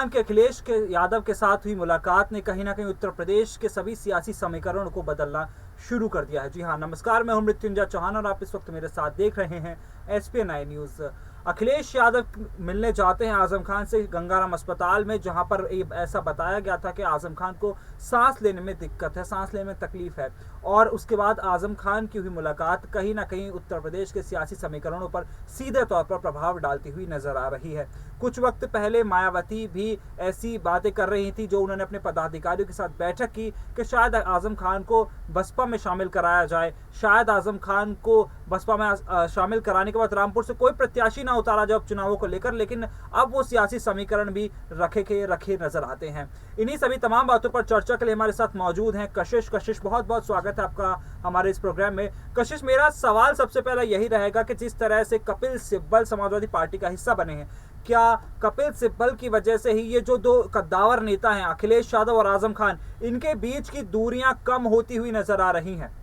खान के अखिलेश के यादव के साथ हुई मुलाकात ने कहीं ना कहीं उत्तर प्रदेश के सभी सियासी समीकरणों को बदलना शुरू कर दिया है। जी हाँ, नमस्कार, मैं हूं मृत्युंजय चौहान और आप इस वक्त मेरे साथ देख रहे हैं SPN9 न्यूज़। अखिलेश यादव मिलने जाते हैं आजम खान से गंगाराम अस्पताल में, जहां पर ऐसा बताया गया था कि आजम खान को सांस लेने में दिक्कत है, सांस लेने में तकलीफ है। और उसके बाद आजम खान की हुई मुलाकात कहीं ना कहीं उत्तर प्रदेश के सियासी समीकरणों पर सीधे तौर पर प्रभाव डालती हुई नजर आ रही है। कुछ वक्त पहले मायावती भी ऐसी बातें कर रही थी, जो उन्होंने अपने पदाधिकारियों के साथ बैठक की कि शायद आजम खान को बसपा में शामिल कराया जाए, शायद आजम खान को बसपा में शामिल कराने के बाद रामपुर से कोई प्रत्याशी ना उतारा जाए उपचुनावों को लेकर। लेकिन अब वो सियासी समीकरण भी रखे नजर आते हैं। इन्हीं सभी तमाम बातों पर चर्चा के लिए हमारे साथ मौजूद हैं कशिश। बहुत बहुत स्वागत है आपका हमारे इस प्रोग्राम में। कशिश, मेरा सवाल सबसे पहला यही रहेगा कि जिस तरह से कपिल सिब्बल समाजवादी पार्टी का हिस्सा बने हैं, क्या कपिल सिब्बल की वजह से ही ये जो दो कद्दावर नेता हैं अखिलेश यादव और आजम खान, इनके बीच की दूरियां कम होती हुई नजर आ रही हैं?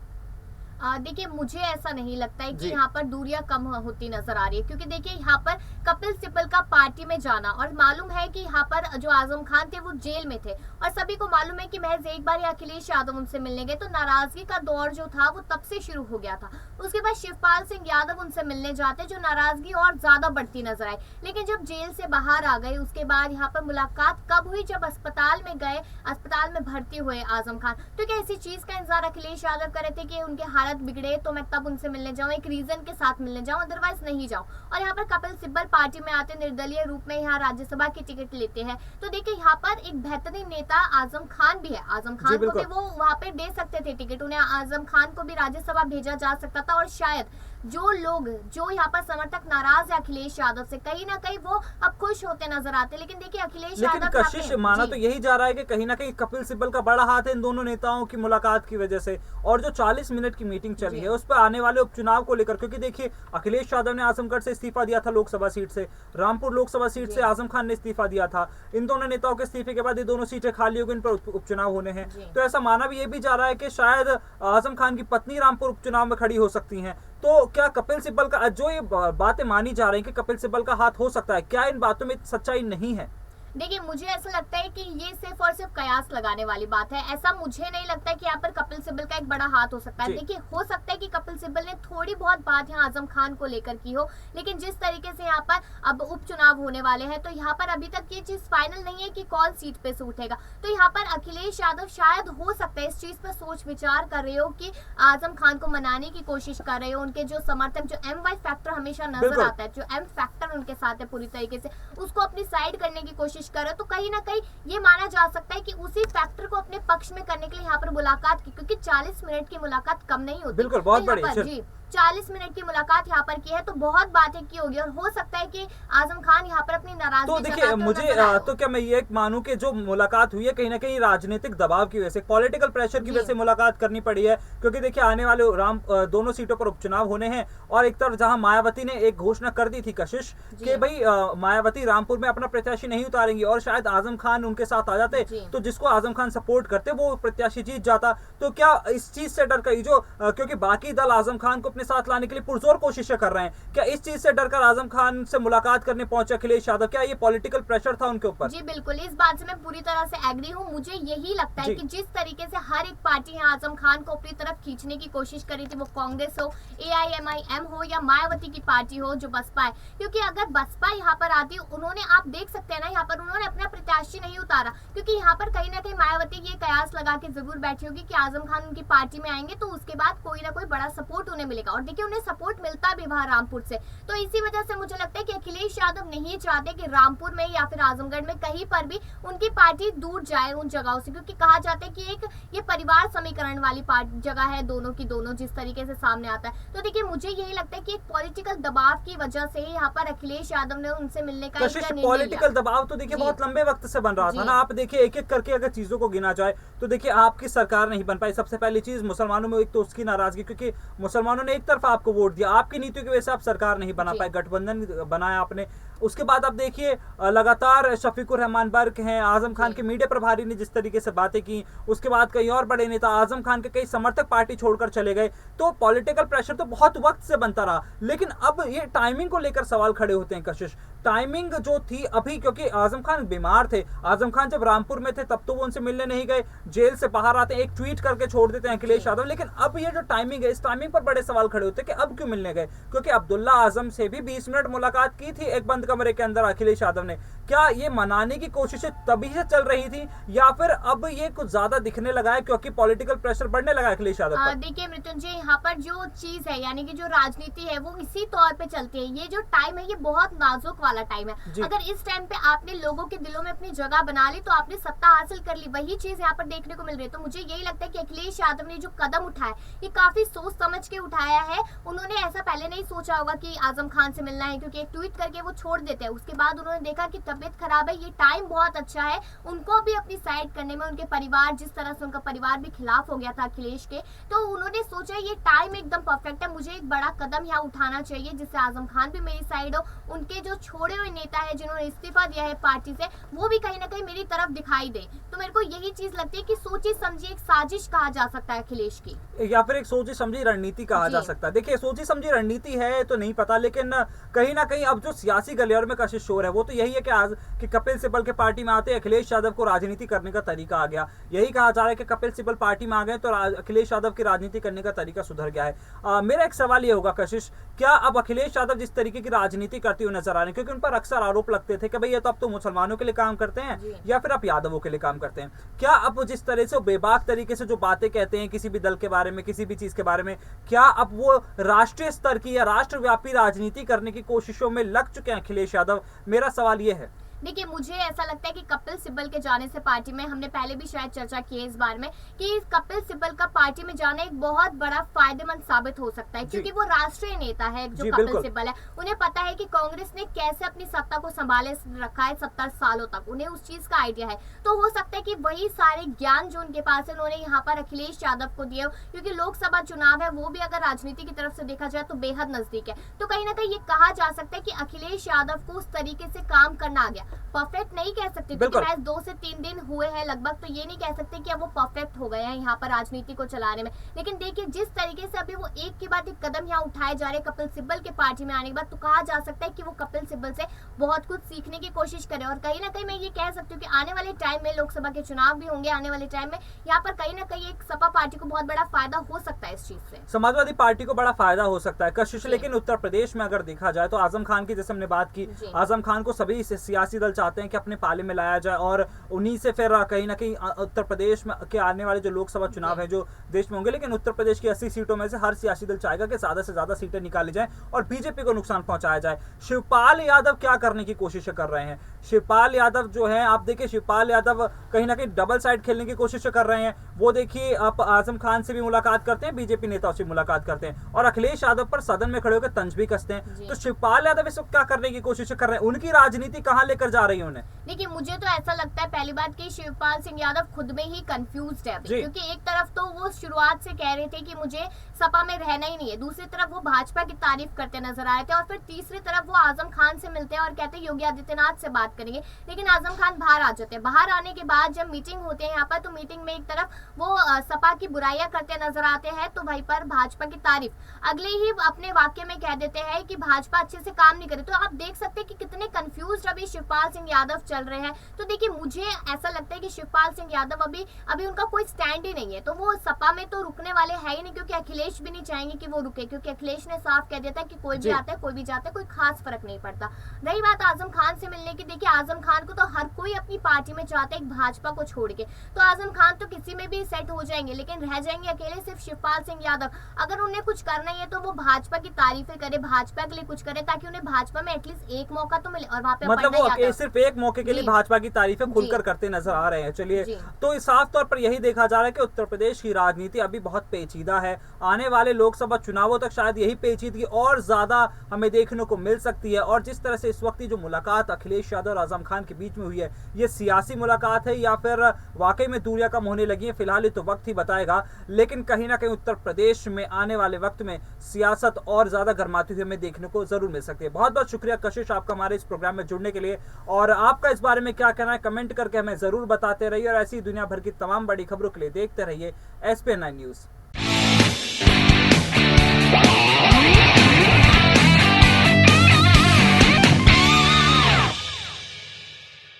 देखिए, मुझे ऐसा नहीं लगता है कि यहाँ पर दूरियां कम होती नजर आ रही है, क्योंकि देखिए यहाँ पर कपिल सिब्बल का पार्टी में जाना, और मालूम है कि यहाँ पर जो आजम खान थे वो जेल में थे, और सभी को मालूम है कि महज एक बार अखिलेश यादव उनसे मिलने गए तो नाराजगी का दौर जो था वो तब से शुरू हो गया था। उसके बाद शिवपाल सिंह यादव उनसे मिलने जाते, जो नाराजगी और ज्यादा बढ़ती नजर आई। लेकिन जब जेल से बाहर आ गए, उसके बाद यहाँ पर मुलाकात कब हुई? जब अस्पताल में गए, अस्पताल में भर्ती हुए आजम खान, तो क्या इसी चीज का इंतजार अखिलेश यादव कर रहे थे कि उनके हालत बिगड़े तो मैं तब उनसे मिलने जाऊं, एक रीजन के साथ मिलने जाऊं, अदरवाइज नहीं जाऊं। और यहाँ पर कपिल सिब्बल पार्टी में आते, निर्दलीय रूप में यहाँ राज्यसभा की टिकट लेते हैं, तो देखिए यहाँ पर एक बेहतरीन नेता आजम खान भी है। आजम खान को भी वो वहाँ पे दे सकते थे टिकट, उन्हें आजम खान को भी राज्यसभा भेजा जा सकता था। और शायद जो लोग जो यहाँ पर समर्थक नाराज है अखिलेश यादव से, कहीं ना कहीं वो अब खुश होते नजर आते। लेकिन देखिए अखिलेश यादव, कशिश, माना तो यही जा रहा है कि कहीं ना कहीं कपिल सिब्बल का बड़ा हाथ है इन दोनों नेताओं की मुलाकात की वजह से। और जो 40 मिनट की मीटिंग चली है उस पर आने वाले उपचुनाव को लेकर, क्योंकि देखिए अखिलेश यादव ने आजमगढ़ से इस्तीफा दिया था लोकसभा सीट से, रामपुर लोकसभा सीट से आजम खान ने इस्तीफा दिया था। इन दोनों नेताओं के इस्तीफे के बाद ये दोनों सीटें खाली हो गई, इन पर उपचुनाव होने हैं। तो ऐसा माना भी ये भी जा रहा है कि शायद आजम खान की पत्नी रामपुर उपचुनाव में खड़ी हो सकती हैं। तो क्या कपिल सिब्बल का, जो ये बातें मानी जा रही हैं कि कपिल सिब्बल का हाथ हो सकता है, क्या इन बातों में सच्चाई नहीं है? देखिए, मुझे ऐसा लगता है कि ये सिर्फ और सिर्फ कयास लगाने वाली बात है। ऐसा मुझे नहीं लगता है कि यहाँ पर कपिल सिब्बल का एक बड़ा हाथ हो सकता है। देखिए, हो सकता है कि कपिल सिब्बल ने थोड़ी बहुत बात यहाँ आजम खान को लेकर की हो, लेकिन जिस तरीके से यहाँ पर अब उपचुनाव होने वाले हैं, तो यहाँ पर अभी तक ये चीज फाइनल नहीं है कि कौन सीट पे से उठेगा। तो यहाँ पर अखिलेश यादव शायद हो सकता है इस चीज पर सोच विचार कर रहे हो कि आजम खान को मनाने की कोशिश कर रहे हो। उनके जो समर्थक, जो MY फैक्टर हमेशा नजर आता है, जो M फैक्टर उनके साथ है पूरी तरीके से, उसको अपनी साइड करने की कोशिश कर रहे हो। तो कहीं ना कहीं ये माना जा सकता है कि उसी फैक्टर को अपने पक्ष में करने के लिए यहाँ पर मुलाकात की, क्योंकि 40 मिनट की मुलाकात कम नहीं होती। बिल्कुल, बहुत बढ़िया जी, 40 मिनट की मुलाकात यहाँ पर की है, तो बहुत बातें की होगी, और हो सकता है कि आजम खान यहाँ पर अपनी नाराजगी, तो देखिए मुझे तो क्या मैं ये मानूं कि जो मुलाकात हुई है कहीं ना कहीं राजनीतिक दबाव की वजह से, पॉलिटिकल प्रेशर की वजह से मुलाकात करनी पड़ी है। क्योंकि देखिए आने वाले दोनों सीटों पर उपचुनाव होने हैं, और एक तरफ जहां मायावती ने एक घोषणा कर दी थी कशिश कि भाई मायावती रामपुर में अपना प्रत्याशी नहीं उतारेंगी, और शायद आजम खान उनके साथ आ जाते तो जिसको आजम खान सपोर्ट करते वो प्रत्याशी जीत जाता। तो क्या इस चीज से डर कर जो क्योंकि बाकी दल आजम खान को साथ लाने के लिए पुरजोर कोशिशें कर रहे हैं, क्या इस चीज से डरकर आजम खान से मुलाकात करने पहुंचे अखिलेश यादव? क्या ये पॉलिटिकल प्रेशर था उनके ऊपर? जी बिल्कुल, इस बात से मैं पूरी तरह से एग्री हूं। मुझे यही लगता है कि जिस तरीके से हर एक पार्टी है आजम खान को अपनी तरफ खींचने की कोशिश करी थी, वो कांग्रेस हो, AIMIM हो, या मायावती की पार्टी हो जो बसपा है, क्योंकि अगर बसपा यहाँ पर आती, उन्होंने, आप देख सकते हैं ना, यहाँ पर उन्होंने अपना प्रत्याशी नहीं उतारा, क्योंकि यहाँ पर कहीं ना कहीं मायावती ये कयास लगा के जरूर बैठी होगी कि आजम खान उनकी पार्टी में आएंगे तो उसके बाद कोई ना कोई बड़ा सपोर्ट उन्हें मिलेगा। और देखिए उन्हें सपोर्ट मिलता भी वहां रामपुर से, तो इसी वजह से मुझे लगता है कि अखिलेश यादव नहीं चाहते कि रामपुर में या फिर आजमगढ़ में कहीं पर भी उनकी पार्टी दूर जाए उन जगहों से, क्योंकि कहा जाता है कि एक ये परिवार समीकरण वाली जगह है दोनों की दोनों, जिस तरीके से सामने आता है। तो देखिए मुझे यही लगता है कि एक पॉलिटिकल दबाव की वजह से यहाँ पर अखिलेश यादव ने उनसे मिलने का पॉलिटिकल दबाव तो देखिए बहुत लंबे वक्त से बन रहा था ना। आप देखिए एक एक करके अगर चीजों को गिना जाए तो देखिए आपकी सरकार नहीं बन पाई। सबसे पहली चीज मुसलमानों में एक तो उसकी नाराजगी, क्योंकि मुसलमानों ने एक तरफा आपको वोट दिया, आपकी नीतियों की वजह से आप सरकार नहीं बना पाए, गठबंधन बनाया आपने। उसके बाद आप देखिए लगातार शफीकुर रहमान बर्क हैं, आजम खान के मीडिया प्रभारी ने जिस तरीके से बातें की, उसके बाद कई और बड़े नेता, आजम खान के कई समर्थक पार्टी छोड़कर चले गए। तो पॉलिटिकल प्रेशर तो बहुत वक्त से बनता रहा, लेकिन अब ये टाइमिंग को लेकर सवाल खड़े होते हैं कशिश। टाइमिंग जो थी अभी, क्योंकि आजम खान बीमार थे, आजम खान जब रामपुर में थे तब तो वो उनसे मिलने नहीं गए, जेल से बाहर आते हैं एक ट्वीट करके छोड़ देते हैं अखिलेश यादव। लेकिन अब ये जो टाइमिंग है, इस टाइमिंग पर बड़े सवाल खड़े होते हैं कि अब क्यों मिलने गए, क्योंकि अब्दुल्ला आजम से भी 20 मिनट मुलाकात की थी एक बंद कमरे के अंदर अखिलेश यादव ने। क्या ये मनाने की कोशिशें तभी से चल रही थी, या फिर अब ये कुछ ज्यादा दिखने लगा है क्योंकि पॉलिटिकल प्रेशर बढ़ने लगा अखिलेश यादव पर? देखिए मृत्युंजय, यहाँ पर जो चीज है यानी कि जो राजनीति है वो इसी तौर पे चलती है। ये जो टाइम है ये बहुत नाजुक वाला टाइम है। अगर इस टाइम पे आपने लोगों के दिलों में अपनी जगह बना ली तो आपने सत्ता हासिल कर ली, वही चीज यहाँ पर देखने को मिल रही है। तो मुझे यही लगता है कि अखिलेश यादव ने जो कदम उठाया ये काफी सोच समझ के उठाया है। उन्होंने ऐसा पहले नहीं सोचा होगा कि आजम खान से मिलना है, क्योंकि एक ट्वीट करके वो छोड़ देते हैं। उसके बाद उन्होंने देखा कि तबीयत खराब है, ये टाइम बहुत अच्छा है उनको भी अपनी साइड करने में। उनके परिवार, जिस तरह से उनका परिवार भी खिलाफ हो गया था अखिलेश के, तो उन्होंने सोचा ये टाइम एकदम परफेक्ट है, मुझे एक बड़ा कदम यहाँ उठाना चाहिए जिससे आजम खान भी मेरी साइड हो, उनके जो छोड़े हुए नेता है जिन्होंने इस्तीफा दिया है पार्टी से वो भी कहीं ना कहीं मेरी तरफ दिखाई दे। तो मेरे को यही चीज लगती है कि सोची समझी एक साजिश कहा जा सकता है अखिलेश की, या फिर एक सोची समझी रणनीति कहा जा सकता है। देखिए सोची समझी रणनीति है तो नहीं पता, लेकिन कहीं ना कहीं अब जो सियासी गलियारों में कशिश शोर है वो तो यही है कि आज कि कपिल सिब्बल के पार्टी में आते अखिलेश यादव को राजनीति करने का तरीका आ गया। यही कहा जा रहा है कि कपिल सिब्बल पार्टी में आ गए तो अखिलेश यादव की राजनीति करने का तरीका सुधर गया है। मेरा एक सवाल ये होगा कशिश, क्या अब अखिलेश यादव जिस तरीके की राजनीति करते हुए नजर आ रहे हैं, क्योंकि उन पर अक्सर आरोप लगते थे कि भाई ये तो अब तो मुसलमानों के लिए काम करते हैं या फिर आप यादवों के लिए काम करते हैं, क्या अब जिस तरह से बेबाक तरीके से जो बातें कहते हैं किसी भी दल के बारे में, किसी भी चीज के बारे में, क्या अब वो राष्ट्रीय स्तर की या राष्ट्रव्यापी राजनीति करने की कोशिशों में लग चुके हैं अखिलेश यादव? मेरा सवाल ये है। देखिए मुझे ऐसा लगता है कि कपिल सिब्बल के जाने से पार्टी में, हमने पहले भी शायद चर्चा की है इस बारे में, कि कपिल सिब्बल का पार्टी में जाना एक बहुत बड़ा फायदेमंद साबित हो सकता है, क्योंकि वो राष्ट्रीय नेता है जो कपिल सिब्बल है। उन्हें पता है कि कांग्रेस ने कैसे अपनी सत्ता को संभाले रखा है 70 सालों तक, उन्हें उस चीज का आइडिया है। तो हो सकता है कि वही सारे ज्ञान जो उनके पास है उन्होंने यहाँ पर अखिलेश यादव को दिया, क्योंकि लोकसभा चुनाव है वो भी अगर राजनीति की तरफ से देखा जाए तो बेहद नजदीक है। तो कहीं ना कहीं ये कहा जा सकता है कि अखिलेश यादव को उस तरीके से काम करना आ गया। परफेक्ट नहीं कह सकते क्योंकि मैच 2 से 3 दिन हुए हैं लगभग, तो ये नहीं कह सकते कि अब वो परफेक्ट हो गए हैं यहाँ पर राजनीति को चलाने में। लेकिन देखिए जिस तरीके से अभी वो एक के बाद एक कदम यहाँ उठाए जा रहे हैं कपिल सिब्बल के पार्टी में आने के बाद, तो कहा जा सकता है कि वो कपिल सिब्बल से बहुत कुछ सीखने की कोशिश करें। और कहीं ना कहीं मैं ये कह सकती हूँ कि आने वाले टाइम में लोकसभा के चुनाव भी होंगे, आने वाले टाइम में यहाँ पर कहीं ना कहीं एक सपा पार्टी को बहुत बड़ा फायदा हो सकता है इस चीज से, समाजवादी पार्टी को बड़ा फायदा हो सकता है कशिश। लेकिन उत्तर प्रदेश में अगर देखा जाए तो आजम खान की जैसे हमने बात की, आजम खान को सभी सियासी दल चाहते हैं कि अपने पाले में लाया जाए और उन्हीं से फिर कहीं ना कहीं उत्तर प्रदेश में के आने वाले जो लोकसभा चुनाव है जो देश में होंगे, लेकिन उत्तर प्रदेश की 80 सीटों में से हर सियासी दल चाहेगा कि ज्यादा से ज्यादा सीटें निकाली जाएं और बीजेपी को नुकसान पहुंचाया जाए। शिवपाल यादव क्या करने की कोशिश कर रहे हैं? शिवपाल यादव जो है, आप देखिए शिवपाल यादव कहीं ना कहीं डबल साइड खेलने की कोशिश कर रहे हैं। वो देखिए आप आजम खान से भी मुलाकात करते हैं, बीजेपी नेताओं से मुलाकात करते हैं और अखिलेश यादव पर सदन में खड़े होकर तंज भी कसते हैं। तो शिवपाल यादव इस वक्त क्या करने की कोशिश कर रहे हैं? उनकी राजनीति कहां लेकर जा रही है उन्हें? देखिए मुझे तो ऐसा लगता है पहली बात कि शिवपाल सिंह यादव खुद में ही कंफ्यूज्ड है अभी, क्योंकि एक तरफ तो वो शुरुआत से कह रहे थे कि मुझे सपा में रहना ही नहीं है, दूसरी तरफ वो भाजपा की तारीफ करते नजर आए थे और फिर तीसरी तरफ वो आजम खान से मिलते हैं और कहते हैं योगी आदित्यनाथ से बात करेंगे, लेकिन आजम खान बाहर आ जाते हैं। बाहर आने के बाद जब मीटिंग होते हैं यहाँ पर, तो मीटिंग में एक तरफ वो सपा की बुराइयां करते नजर आते हैं तो वहीं पर भाजपा की तारीफ, अगले ही अपने वाक्य में कह देते हैं कि भाजपा अच्छे से काम नहीं करे। तो आप देख सकते हैं कि कितने कंफ्यूज अभी शिवपाल सिंह यादव चल रहे हैं। तो देखिए मुझे ऐसा लगता है कि शिवपाल सिंह यादव अभी उनका कोई स्टैंड ही नहीं है, तो वो सपा में तो रुकने वाले है ही नहीं, क्योंकि अखिलेश भी नहीं चाहेंगे कि वो रुके, क्योंकि अखिलेश ने साफ कह दिया था कि कोई भी आता है कोई भी जाता है, कोई खास फर्क नहीं पड़ता। रही बात आजम खान से मिलने की, देखिए आजम खान को तो हर कोई अपनी पार्टी में चाहता है एक भाजपा को छोड़ के, तो आजम खान तो किसी में भी सेट हो जाएंगे, लेकिन रह जाएंगे अकेले सिर्फ शिवपाल सिंह यादव। अगर उन्हें कुछ करना ही है तो वो भाजपा की तारीफें करे, भाजपा के लिए कुछ करे, ताकि उन्हें भाजपा में एटलीस्ट एक मौका तो मिले। और वहाँ पे मतलब वो सिर्फ एक मौके के लिए भाजपा की तारीफें खुलकर करते नजर आ रहे हैं। चलिए, तो साफ तौर पर यही देखा जा रहा है कि उत्तर प्रदेश की राजनीति अभी बहुत पेचीदा है। आने वाले लोकसभा चुनावों तक शायद यही पेचीदगी और ज्यादा हमें देखने को मिल सकती है। और जिस तरह से इस वक्त जो मुलाकात अखिलेश यादव और आजम खान के बीच में हुई है, ये सियासी मुलाकात है या फिर वाकई में दूरियां कम होने लगी हैं, फिलहाल तो वक्त ही बताएगा। लेकिन कहीं ना कहीं उत्तर प्रदेश में आने वाले वक्त में सियासत और ज्यादा गर्माती हुई हमें देखने को जरूर मिल सकती है। बहुत बहुत शुक्रिया कशिश आपका हमारे इस प्रोग्राम में जुड़ने के लिए, और आपका इस बारे में क्या कहना है कमेंट करके हमें जरूर बताते रहिए, और ऐसी दुनिया भर की तमाम बड़ी खबरों के लिए देखते रहिए SPN9 न्यूज।